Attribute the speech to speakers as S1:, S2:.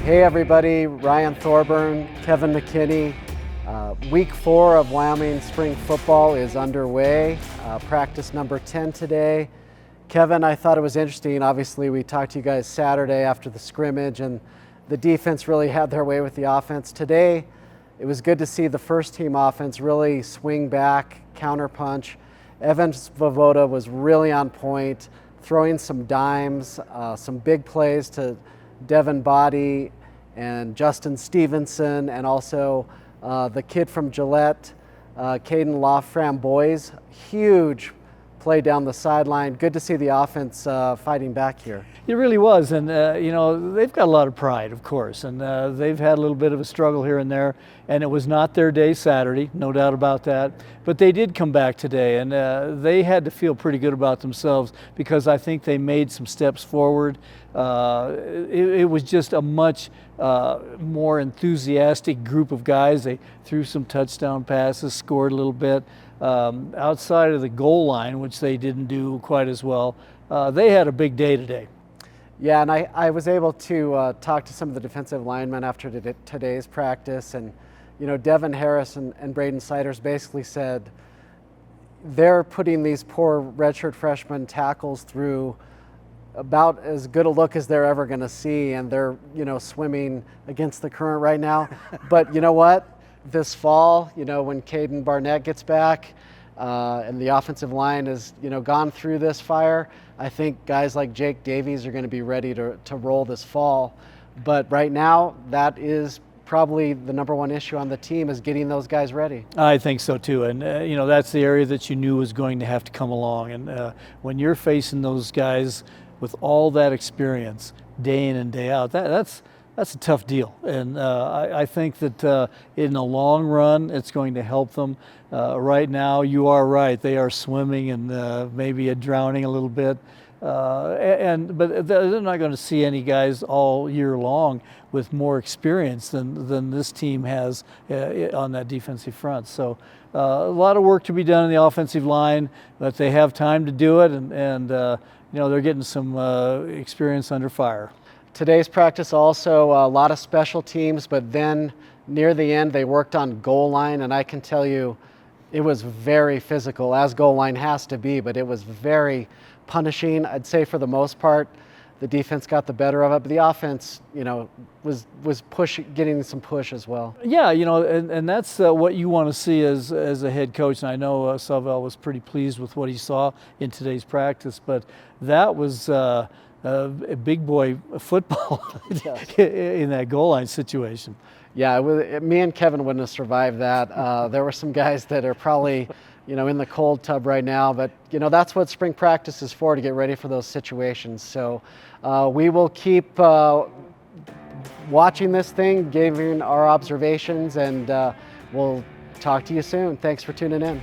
S1: Hey everybody, Ryan Thorburn, Kevin McKinney. Week 4 of Wyoming spring football is underway. Practice number 10 today. Kevin, I thought it was interesting. Obviously, we talked to you guys Saturday after the scrimmage, and the defense really had their way with the offense. Today, it was good to see the first team offense really swing back, counterpunch. Evans Vovoda was really on point, throwing some dimes, some big plays to Devin Body and Justin Stevenson, and also the kid from Gillette, Caden LaFramboise. Huge play down the sideline. Good to see the offense fighting back here.
S2: It really was, and they've got a lot of pride, of course, and they've had a little bit of a struggle here and there, and it was not their day Saturday, no doubt about that, but they did come back today, and they had to feel pretty good about themselves because I think they made some steps forward. It was just a much more enthusiastic group of guys. They threw some touchdown passes, scored a little bit. Outside of the goal line, which they didn't do quite as well, they had a big day today.
S1: Yeah, and I was able to talk to some of the defensive linemen after today's practice, and Devin Harris and Braden Siders basically said they're putting these poor redshirt freshman tackles through about as good a look as they're ever going to see, and they're swimming against the current right now. But you know what? This fall, when Caden Barnett gets back and the offensive line has gone through this fire, I think guys like Jake Davies are going to be ready to roll this fall. But right now, that is probably the number one issue on the team, is getting those guys ready.
S2: I think so too, and that's the area that you knew was going to have to come along. And when you're facing those guys with all that experience, day in and day out, that's a tough deal, and I think that in the long run, it's going to help them. Right now, you are right; they are swimming and maybe drowning a little bit, but they're not going to see any guys all year long with more experience than this team has on that defensive front. So a lot of work to be done in the offensive line, but they have time to do it, and they're getting some experience under fire.
S1: Today's practice also a lot of special teams, but then near the end they worked on goal line, and I can tell you it was very physical, as goal line has to be, but it was very punishing. I'd say for the most part the defense got the better of it, but the offense was getting some push as well.
S2: Yeah, and that's what you want to see as a head coach, and I know Savell was pretty pleased with what he saw in today's practice, but that was a big boy football in that goal line situation.
S1: Yeah, me and Kevin wouldn't have survived that. There were some guys that are probably, in the cold tub right now, but that's what spring practice is for, to get ready for those situations. So we will keep watching this thing, giving our observations, and we'll talk to you soon. Thanks for tuning in.